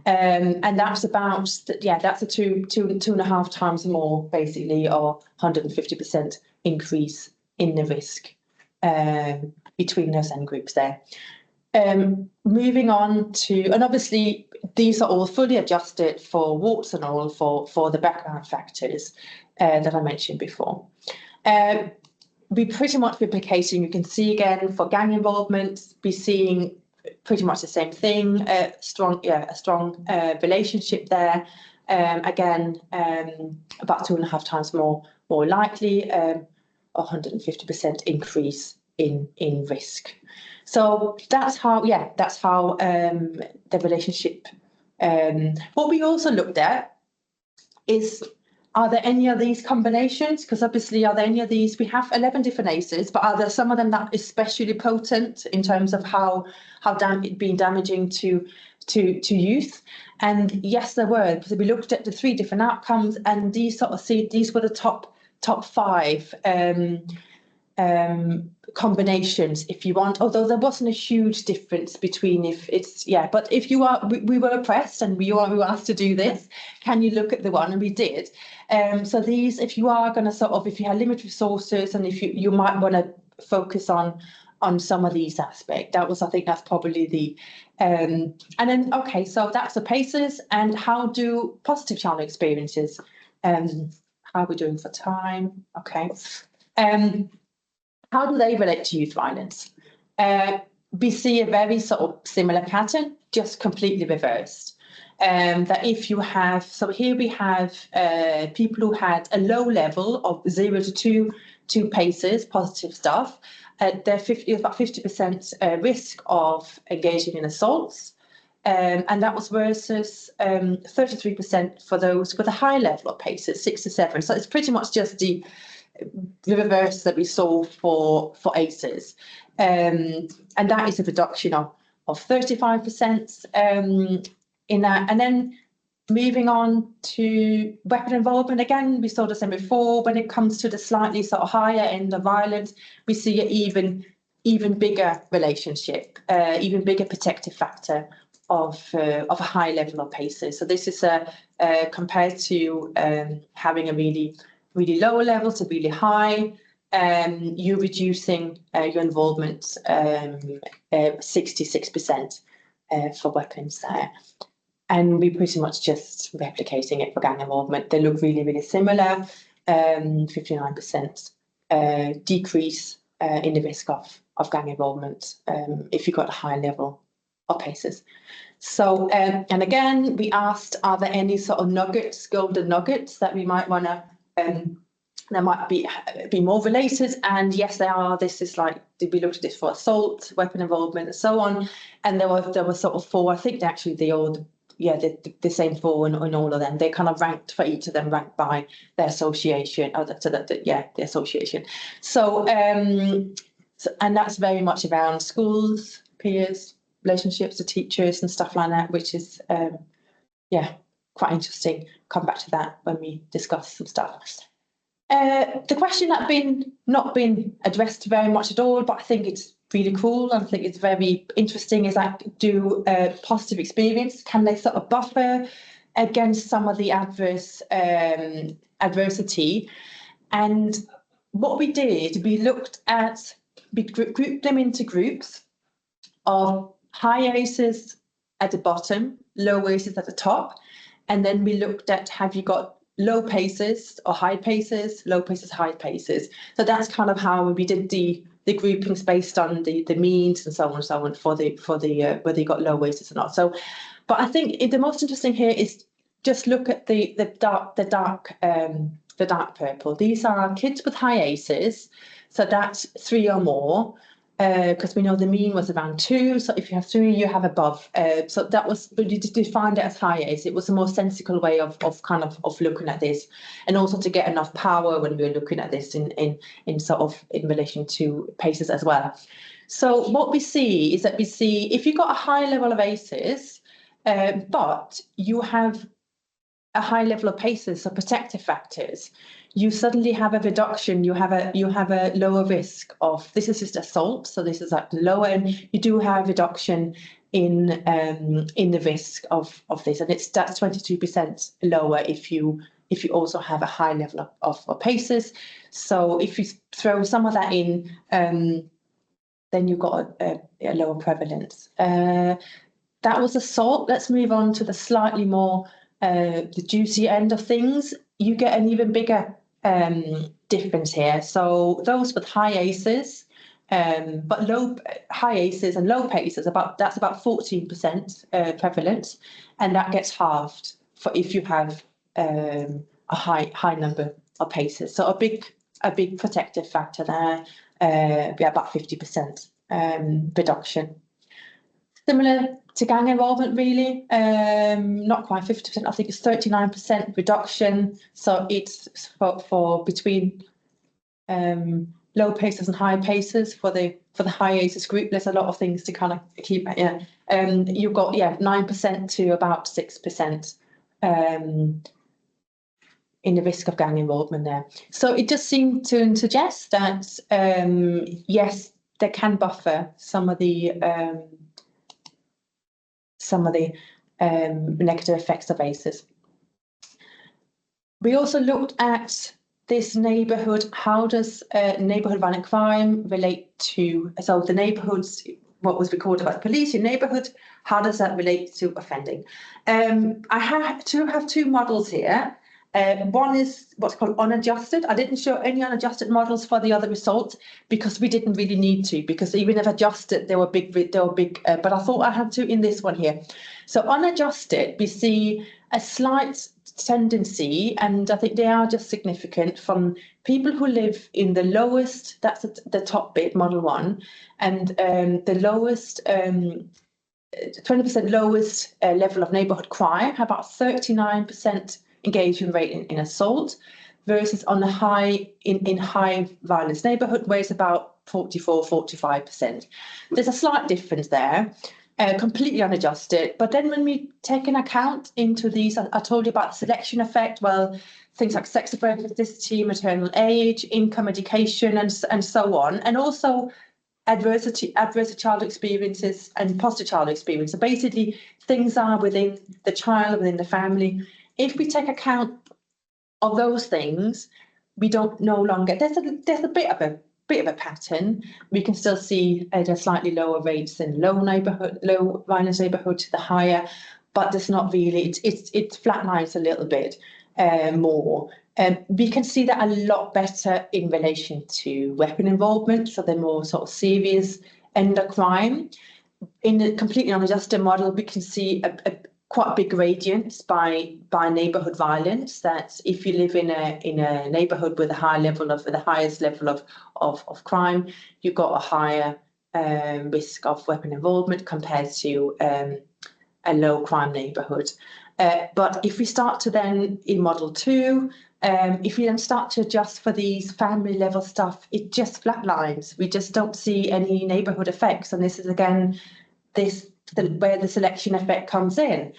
And that's about, that's a 2.5 times more, basically, or 150% increase in the risk between those end groups there. Moving on to, and obviously these are all fully adjusted for warts and all for the background factors that I mentioned before. We pretty much replicating, you can see again for gang involvement, be seeing pretty much the same thing, a strong relationship there. Again, about 2.5 times more likely, 150% increase in risk. So that's how the relationship. What we also looked at is, are there any of these combinations? Because obviously, are there any of these? We have 11 different ACEs, but are there some of them that are especially potent in terms of how being damaging to youth? And yes, there were. So we looked at the 3 different outcomes, and these were the top 5 combinations, if you want, although there wasn't a huge difference between but if you are, we were pressed and we were asked to do this, can you look at the one, and we did. So these, if you are going to if you have limited resources, and if you might want to focus on some of these aspects, I think that's probably the, and then, okay, so that's the PACEs. And how do positive child experiences, how are we doing for time? Okay. How do they relate to youth violence? we see a very sort of similar pattern, just completely reversed. That if you have, so here we have people who had a low level of 0 to 2 paces, positive stuff, they're about 50% risk of engaging in assaults. And that was versus 33% for those with a high level of paces, 6 to 7. So it's pretty much just the reverse that we saw for ACEs. And that is a reduction of 35% in that. And then moving on to weapon involvement, again, we saw the same before. When it comes to the slightly sort of higher end of violence, we see an even bigger relationship, even bigger protective factor of a high level of paces. So this is compared to having a really low level to really high, you're reducing your involvement 66% for weapons there. And we're pretty much just replicating it for gang involvement. They look really similar, 59% decrease in the risk of gang involvement if you've got a high level of paces. So, and again, we asked, are there any sort of nuggets, golden nuggets that we might want to, that might be more related? And yes, there are. This is like, did we look at this for assault, weapon involvement, and so on? And there were sort of 4. I think actually they all, the same 4 in all of them. They kind of ranked for each of them, ranked by their association. The association. So, and that's very much around schools, peers, relationships to teachers and stuff like that, which is quite interesting. Come back to that when we discuss some stuff. The question that not been addressed very much at all, but I think it's really cool and I think it's very interesting, is that do positive experience, can they sort of buffer against some of the adverse adversity? And what we did, we looked at, we grouped them into groups of high ACEs at the bottom, low ACEs at the top, and then we looked at, have you got low paces or high paces, low paces, high paces. So that's kind of how we did the groupings based on the means and so on for the whether you got low ACEs or not. So, but I think the most interesting here is just look at the dark purple. These are kids with high ACEs, so that's 3 or more. Because we know the mean was around 2, so if you have 3, you have above. So that was, but you defined it as high ACE. It was a more sensible way of looking at this, and also to get enough power when we were looking at this in relation to paces as well. So what we see is that if you've got a high level of ACEs, but you have a high level of paces, so protective factors, you suddenly have a reduction. You have a lower risk of, this is just assault, so this is at the lower end. You do have reduction in the risk of this, and that's 22% lower if you also have a high level of paces. So if you throw some of that in, then you've got a lower prevalence. That was assault. Let's move on to the slightly more the juicy end of things. You get an even bigger difference here. So those with high ACEs, but high ACEs and low paces, that's about 14% prevalence, and that gets halved for if you have a high number of paces. So a big protective factor there, about 50% reduction. Similar to gang involvement, really, not quite 50%. I think it's 39% reduction. So it's for between low paces and high paces for the high ACEs group. There's a lot of things to kind of keep. You've got 9% to about 6% in the risk of gang involvement there. So it just seemed to suggest that yes, they can buffer some of the negative effects of ACEs. We also looked at this neighbourhood. How does neighbourhood violent crime relate to, so the neighbourhoods, what was recorded by the police, your neighbourhood, how does that relate to offending? I have two models here. One is what's called unadjusted. I didn't show any unadjusted models for the other results because we didn't really need to, because even if adjusted, they were big, but I thought I had to in this one here. So unadjusted, we see a slight tendency, and I think they are just significant, from people who live in the lowest, that's the top bit, model 1, and the lowest 20% lowest level of neighbourhood crime, about 39% engagement rate in assault, versus on the in high violence neighbourhood where it's about 45%. There's a slight difference there, completely unadjusted. But then when we take an account into these, I told you about the selection effect. Well, things like sex ethnicity, maternal age, income, education, and so on, and also adverse child experiences and positive child experience. So basically, things are within the child, within the family. If we take account of those things, we don't no longer, there's a bit of a pattern. We can still see at slightly lower rates in low violence neighbourhood to the higher, but there's not really, it flatlines a little bit more. We can see that a lot better in relation to weapon involvement, so the more sort of serious end of crime. In the completely unadjusted model, we can see quite big gradients by neighbourhood violence. That if you live in a neighbourhood with the highest level of crime, you've got a higher risk of weapon involvement compared to a low crime neighbourhood. But if we start to then, in model 2, if we then start to adjust for these family level stuff, it just flatlines. We just don't see any neighbourhood effects. And this is again, where the selection effect comes in.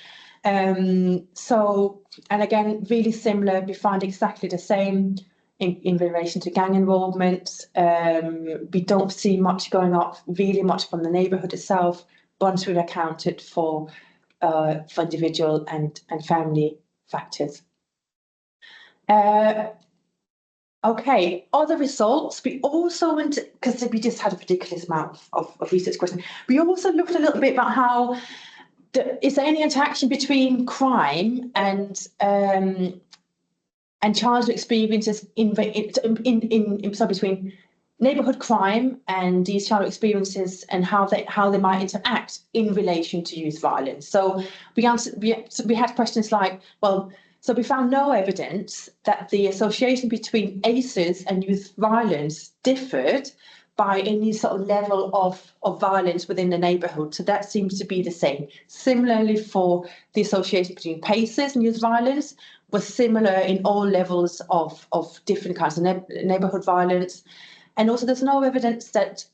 So, and again, really similar, we find exactly the same in relation to gang involvement. We don't see much going up really much from the neighbourhood itself once we've accounted for individual and family factors. Okay, other results. We also went, because we just had a ridiculous amount of research questions, we also looked a little bit about how, is there any interaction between crime and childhood experiences between neighbourhood crime and these childhood experiences, and how they might interact in relation to youth violence. So we had questions like, well, so we found no evidence that the association between ACEs and youth violence differed by any sort of level of violence within the neighbourhood. So that seems to be the same. Similarly, for the association between PACEs and youth violence was similar in all levels of different kinds of neighbourhood violence. And also there's no evidence that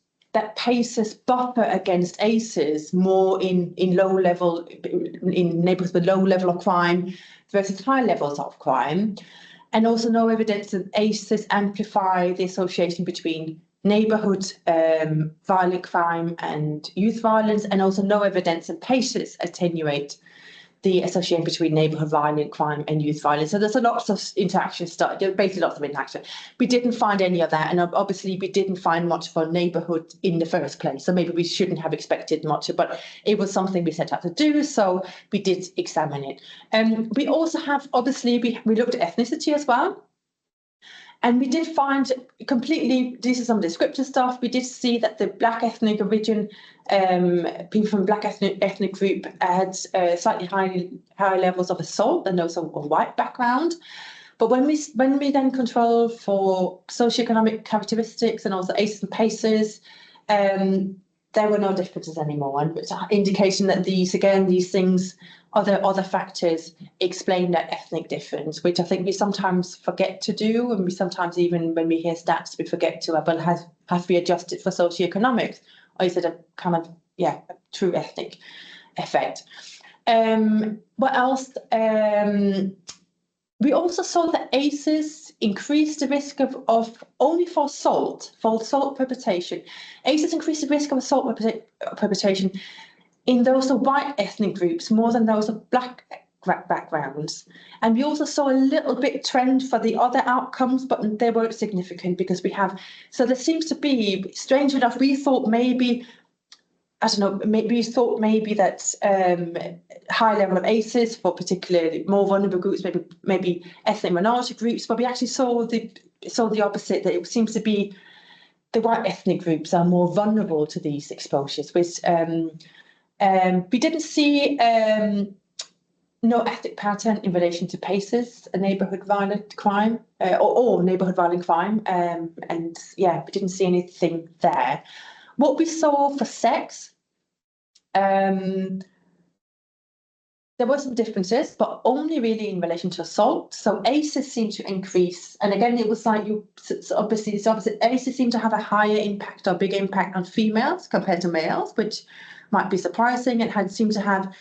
PACEs buffer against ACEs more in neighbourhoods with low level of crime versus high levels of crime. And also no evidence that ACEs amplify the association between neighbourhood violent crime and youth violence, and also no evidence that PACEs attenuate the association between neighbourhood violent crime and youth violence. So there's a lot of interaction stuff, basically lots of interaction. We didn't find any of that, and obviously we didn't find much for neighbourhood in the first place, so maybe we shouldn't have expected much, but it was something we set out to do, so we did examine it. We also have, obviously, we looked at ethnicity as well. And we did find completely, this is some descriptive stuff, we did see that the Black ethnic origin, people from Black ethnic group had slightly higher levels of assault than those of white background. But when we then control for socioeconomic characteristics and also ACEs and PACEs, there were no differences anymore. And it's an indication that these things, other factors explain that ethnic difference, which I think we sometimes forget to do, and we sometimes, even when we hear stats, we forget to, well, have we adjusted for socioeconomics, or is it a kind of, a true ethnic effect? What else? We also saw that ACEs increased the risk of only for assault perpetration. ACEs increased the risk of assault perpetration in those of white ethnic groups more than those of Black backgrounds. And we also saw a little bit trend for the other outcomes, but they weren't significant because so there seems to be, strange enough, we thought maybe I don't know, maybe you thought maybe that high level of ACEs for particularly more vulnerable groups, maybe ethnic minority groups, but we actually saw the opposite, that it seems to be the white ethnic groups are more vulnerable to these exposures, which we didn't see no ethnic pattern in relation to PACEs, a neighbourhood violent crime, or neighbourhood violent crime, and yeah, we didn't see anything there. What we saw for sex, there were some differences, but only really in relation to assault. So ACEs seem to increase, and again, it was like obviously it's opposite. ACEs seem to have a higher impact or bigger impact on females compared to males, which might be surprising. It seemed to have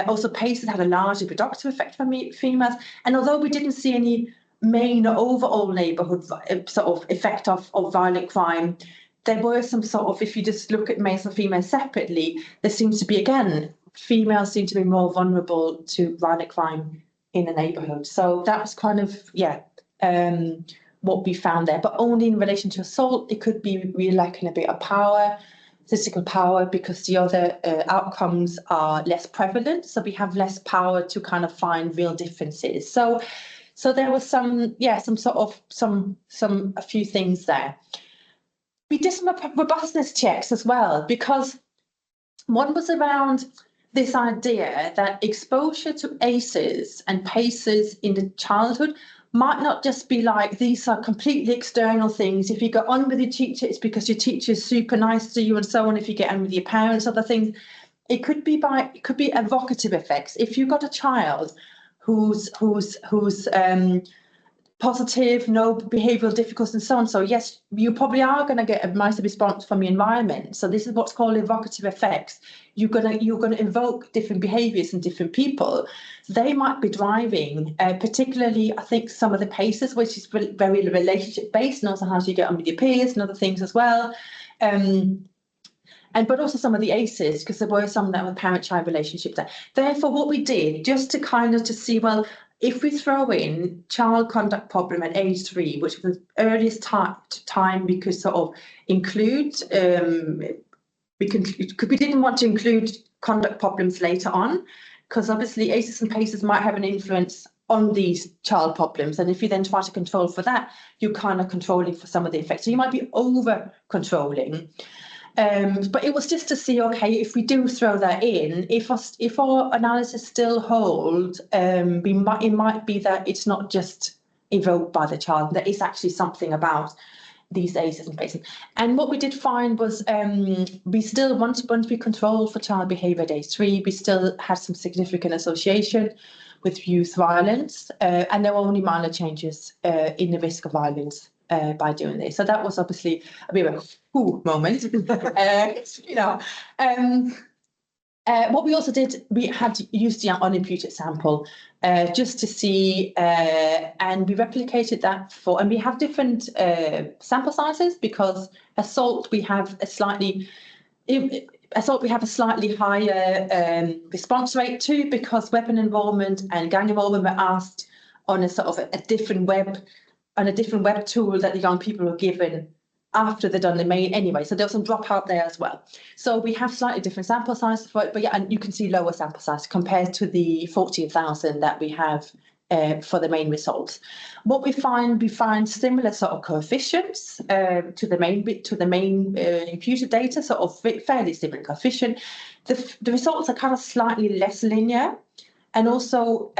also PACEs had a larger reproductive effect for females, and although we didn't see any main overall neighbourhood sort of effect of violent crime, there were some sort of, if you just look at males and females separately, there seems to be, again, females seem to be more vulnerable to violent crime in the neighbourhood. So that's kind of, what we found there. But only in relation to assault, it could be really lacking a bit of power, physical power, because the other outcomes are less prevalent. So we have less power to kind of find real differences. So there was a few things there. We did some robustness checks as well, because one was around this idea that exposure to ACEs and PACEs in the childhood might not just be like, these are completely external things. If you get on with your teacher, it's because your teacher is super nice to you, and so on. If you get on with your parents, other things. It could be evocative effects. If you've got a child who's positive, no behavioural difficulties and so on. So yes, you probably are going to get a nicer response from your environment. So this is what's called evocative effects. You're going to evoke different behaviours in different people. They might be driving, particularly, I think, some of the PACEs, which is very relationship based, and also how you get on with your peers and other things as well. But also some of the ACEs, because there were some that were parent-child relationships there. Therefore, what we did, just to see, well, if we throw in child conduct problem at age 3, which was the earliest time we could sort of include, we didn't want to include conduct problems later on, because obviously ACEs and PACEs might have an influence on these child problems. And if you then try to control for that, you're kind of controlling for some of the effects. So you might be over controlling. But it was just to see, okay, if we do throw that in, if our analysis still hold, it might be that it's not just evoked by the child, there is actually something about these ACEs and PACEs. And what we did find was we still, once we controlled for child behaviour at age 3, we still had some significant association with youth violence, and there were only minor changes in the risk of violence by doing this. So that was obviously a bit of a moment. What we also did, we had used the unimputed sample just to see, and we replicated that and we have different sample sizes, because assault we have a slightly higher response rate to, because weapon involvement and gang involvement were asked on a sort of a different web tool that the young people were given after they'd done the main anyway. So there was some dropout there as well. So we have slightly different sample size for it, but yeah, and you can see lower sample size compared to the 14,000 that we have for the main results. What we find similar sort of coefficients to the main imputed data, sort of fairly similar coefficient. The results are kind of slightly less linear. And also,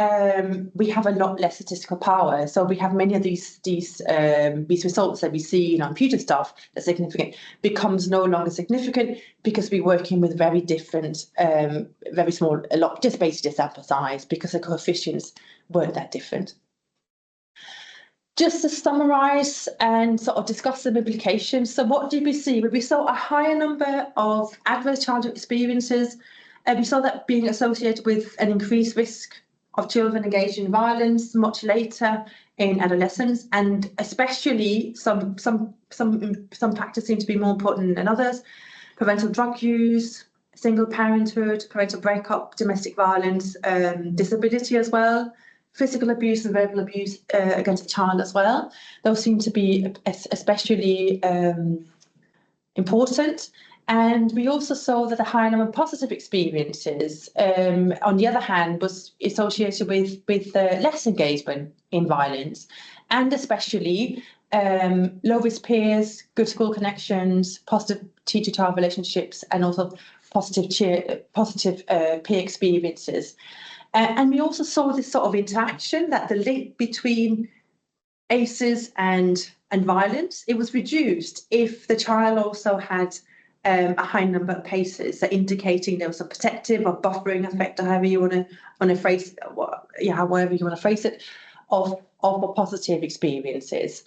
we have a lot less statistical power. So we have many of these results that we see in our imputed stuff that's significant becomes no longer significant, because we're working with very different, very small, just basically a sample size, because the coefficients weren't that different. Just to summarise and sort of discuss some implications. So what did we see? We saw a higher number of adverse childhood experiences. We saw that being associated with an increased risk of children engaged in violence much later in adolescence, and especially some factors seem to be more important than others: parental drug use, single parenthood, parental breakup, domestic violence, disability as well, physical abuse and verbal abuse against the child as well. Those seem to be especially important. And we also saw that a high number of positive experiences, on the other hand, was associated with less engagement in violence, and especially low risk peers, good school connections, positive teacher-child relationships, and also positive peer experiences. And we also saw this sort of interaction, that the link between ACEs and violence, it was reduced if the child also had a high number of PACEs, so indicating there was a protective or buffering effect, or however you want to phrase, however you want to phrase it, of positive experiences.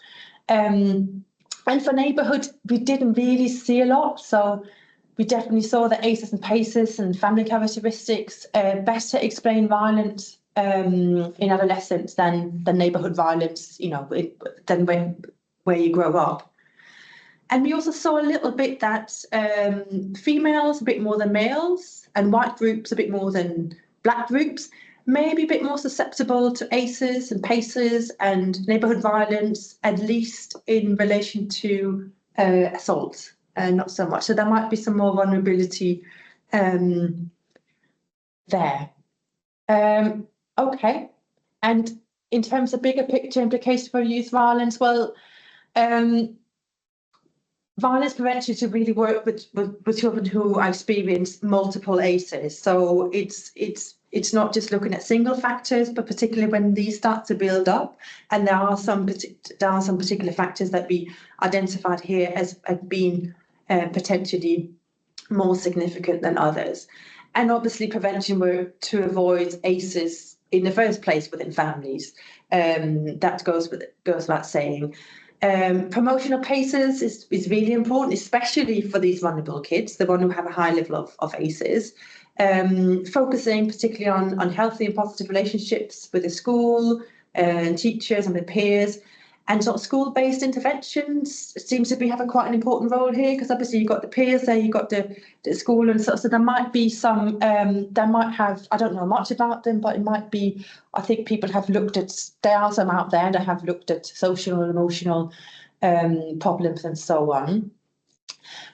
And for neighbourhood, we didn't really see a lot. So we definitely saw that ACEs and PACEs and family characteristics better explain violence in adolescence than neighbourhood violence, than where you grow up. And we also saw a little bit that females a bit more than males, and white groups a bit more than black groups, maybe a bit more susceptible to ACEs and PACEs and neighbourhood violence, at least in relation to assault, not so much. So there might be some more vulnerability there. Okay. And in terms of bigger picture implications for youth violence, well, violence prevention should really work with children who experience multiple ACEs. So it's not just looking at single factors, but particularly when these start to build up. And there are some particular factors that we identified here as being potentially more significant than others. And obviously prevention work to avoid ACEs in the first place within families. That goes without saying. Promotion of PACEs is really important, especially for these vulnerable kids, the one who have a high level of ACEs. Focusing particularly on healthy and positive relationships with the school and teachers and with peers, and sort of school-based interventions seems to have quite an important role here, because obviously you've got the peers there, you've got the school, and so there might be some, they might have, I don't know much about them, but it might be, I think people have looked at, there are some out there that have looked at social and emotional problems and so on.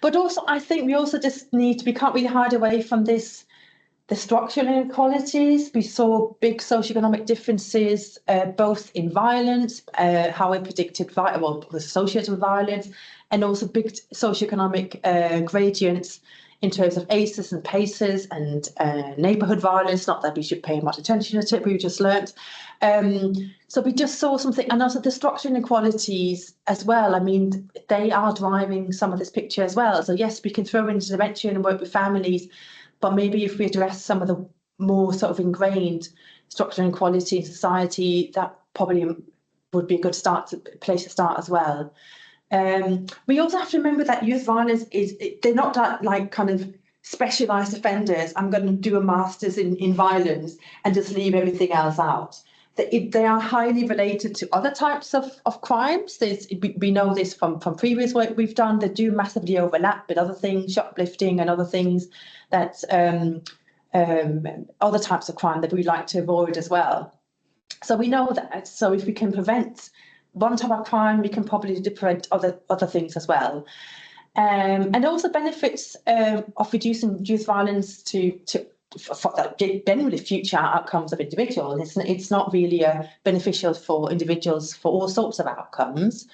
But also, I think we also just we can't really hide away from this, the structural inequalities. We saw big socioeconomic differences, both in violence, how it predicted, was associated with violence, and also big socioeconomic gradients in terms of ACEs and PACEs and neighbourhood violence. Not that we should pay much attention to it, we just learnt. So we just saw something, and also the structural inequalities as well. I mean, they are driving some of this picture as well. So yes, we can throw in intervention and work with families, but maybe if we address some of the more sort of ingrained structural inequality in society, that probably would be a good place to start as well. We also have to remember that youth violence they're not that like kind of specialised offenders. I'm going to do a master's in violence and just leave everything else out. They are highly related to other types of crimes. We know this from previous work we've done. They do massively overlap with other things, shoplifting and other things that other types of crime that we'd like to avoid as well. So we know that. So if we can prevent one type of crime, we can probably prevent other things as well. And also benefits of reducing youth violence for generally future outcomes of individuals. It's not really beneficial for individuals for all sorts of outcomes,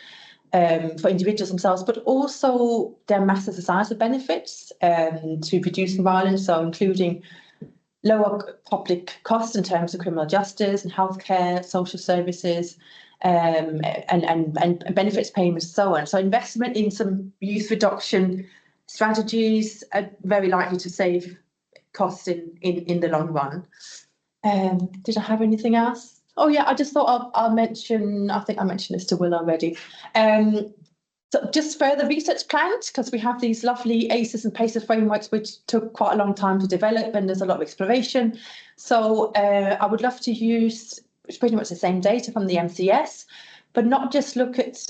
for individuals themselves, but also there are massive societal benefits to reducing violence, so including lower public costs in terms of criminal justice and healthcare, social services, and benefits payments and so on. So investment in some youth reduction strategies are very likely to save costs in the long run. Did I have anything else? Oh yeah, I just thought I'll mention, I think I mentioned this to Will already. So just further research planned, because we have these lovely ACEs and PACEs frameworks which took quite a long time to develop, and there's a lot of exploration. So I would love to use pretty much the same data from the MCS, but not just look at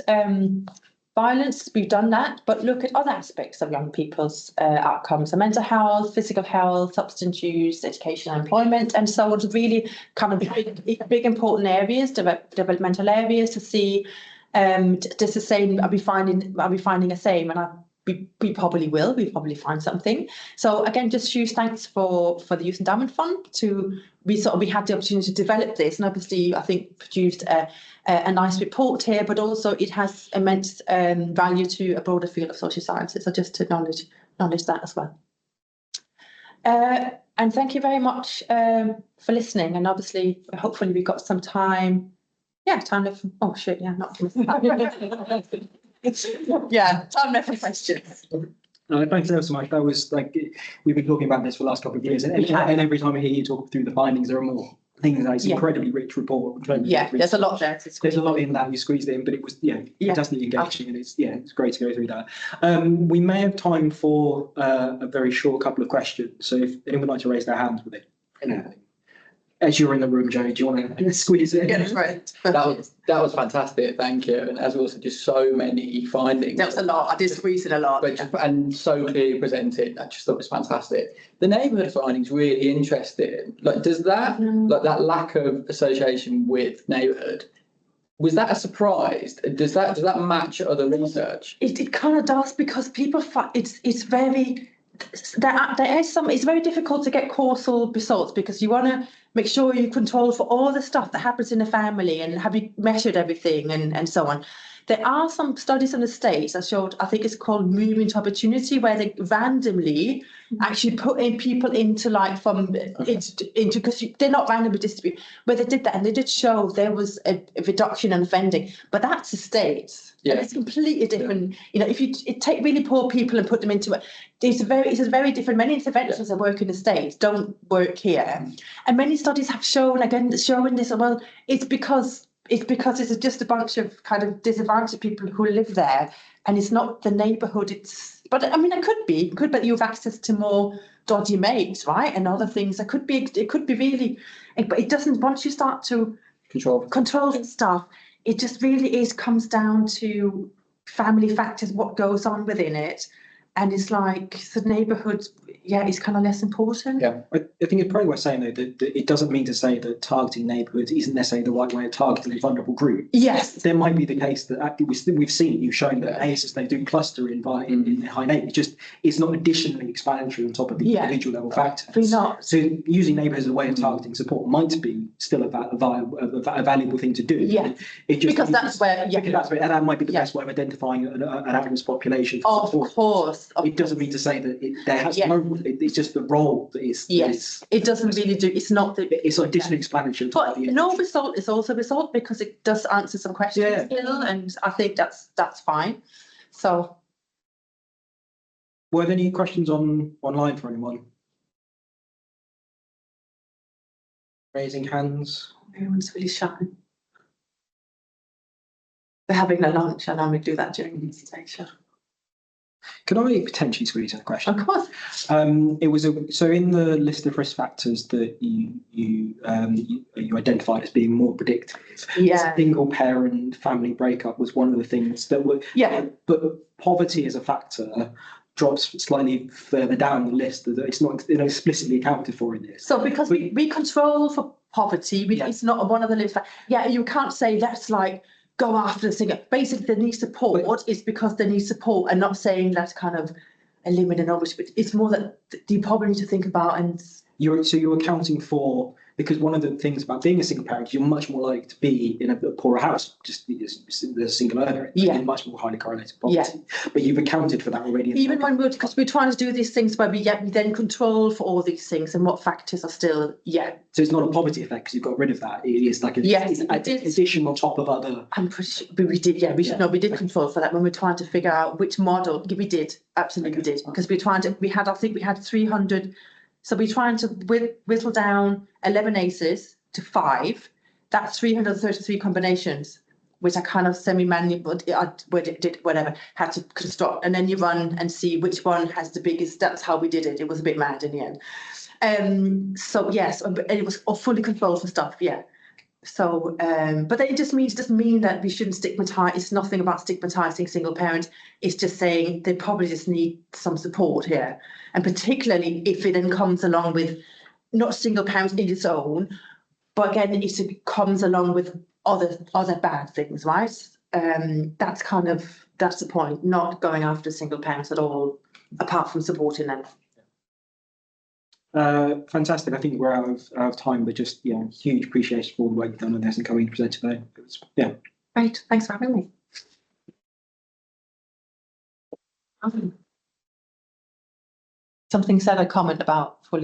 violence, we've done that, but look at other aspects of young people's outcomes, so mental health, physical health, substance use, education and employment, and so on, to really kind of big important areas, developmental areas, to see just the same. I'll be finding the same, and we probably will. We'll probably find something. So again, just huge thanks for the Youth Endowment Fund we had the opportunity to develop this, and obviously I think produced a nice report here, but also it has immense value to a broader field of social sciences. So just to acknowledge that as well. And thank you very much for listening. And obviously, hopefully we've got some time. Yeah, time left. Oh shit! Yeah, not. Yeah, time left for questions. No, thanks ever so much. That was like, we've been talking about this for the last couple of years, and every time I hear you talk through the findings, there are more things. It's incredibly rich report. There's a lot there. There's a lot in that you squeezed it in, but it was fantastically engaging, and it's great to go through that. We may have time for a very short couple of questions. So if anyone would like to raise their hands with it, as you're in the room, Joe, do you want to squeeze it in? Yeah, right. That was fantastic, thank you. And as we also just so many findings. That was a lot. I did squeeze it a lot. And so clearly presented. I just thought it was fantastic. The neighbourhood findings really interesting. Like, does that that lack of association with neighbourhood, was that a surprise? Does that match other research? It kind of does, because people find it's very. It's very difficult to get causal results, because you want to make sure you control for all the stuff that happens in the family, and have you measured everything and so on. There are some studies in the States that showed, I think it's called movement to opportunity, where they randomly actually put in people into because they're not randomly distributed, where they did that, and they did show there was a reduction in offending, but that's the States. Yeah. And it's completely different. If you take really poor people and put them into it, it's a very different. Many interventions that work in the States don't work here, and many studies have shown showing this. Well, it's because it's just a bunch of kind of disadvantaged people who live there, and it's not the neighbourhood. But I mean, it could be you have access to more dodgy mates, right, and other things. It could be really, but it doesn't. Once you start to control the stuff, it just really comes down to family factors, what goes on within it, and it's like the neighbourhood. Yeah, it's kind of less important. Yeah, I think it's probably worth saying though that it doesn't mean to say that targeting neighbourhoods isn't necessarily the right way of targeting a vulnerable group. Yes, there might be the case that actually we've seen you've shown that ASS they do cluster in high neighbourhood. It's not additionally explanatory on top of the individual level factors. Not. So using neighbourhoods as a way of targeting support might be still a valuable thing to do. Yeah, because that's where and that might be the best way of identifying an at-risk population. For support. Of course. It doesn't mean to say that there has no. It's just the role that is. Yes, it doesn't really do. It's not the. It's additional explanatory. But no result is also a result, because it does answer some questions still, and I think that's fine. So, were there any questions online for anyone? Raising hands. Everyone's really shy. They're having a lunch, and I would do that during the presentation. Could I potentially squeeze in a question? Of course. It was so in the list of risk factors that you identified as being more predictive. Yeah. Single parent family breakup was one of the things that were. Yeah. But poverty as a factor drops slightly further down the list. That it's not explicitly accounted for in this. So because we control for poverty, it's not one of the list. Yeah, you can't say that's like. Go after the singer. Basically, they need support. It's because they need support, and not saying that's kind of eliminate knowledge. But it's more that you probably need to think about. And you're accounting for, because one of the things about being a single parent, you're much more likely to be in a poorer house, just as a single earner. Yeah, much more highly correlated poverty. Yeah. But you've accounted for that already. Even when because we're trying to do these things where we then control for all these things, and what factors are still So it's not a poverty effect because you've got rid of that. It is like an addition on top of other. I'm pretty sure we did. Yeah, we did control for that when we're trying to figure out which model. We did absolutely did, because we had 300. So we're trying to whittle down 11 ACEs to 5. That's 333 combinations, which I kind of semi-manual, had to construct. And then you run and see which one has the biggest. That's how we did it. It was a bit mad in the end. So yes, it was fully controlled for stuff. Yeah. So, but it doesn't mean that we shouldn't stigmatize. It's nothing about stigmatizing single parents. It's just saying they probably just need some support here. And particularly if it then comes along with not single parents in its own, but again, it comes along with other bad things, right? That's kind of That's the point, not going after single parents at all, apart from supporting them. Fantastic. I think we're out of time, but just huge appreciation for all the work you've done on this and coming to present today. Great, thanks for having me. Something said a comment about fully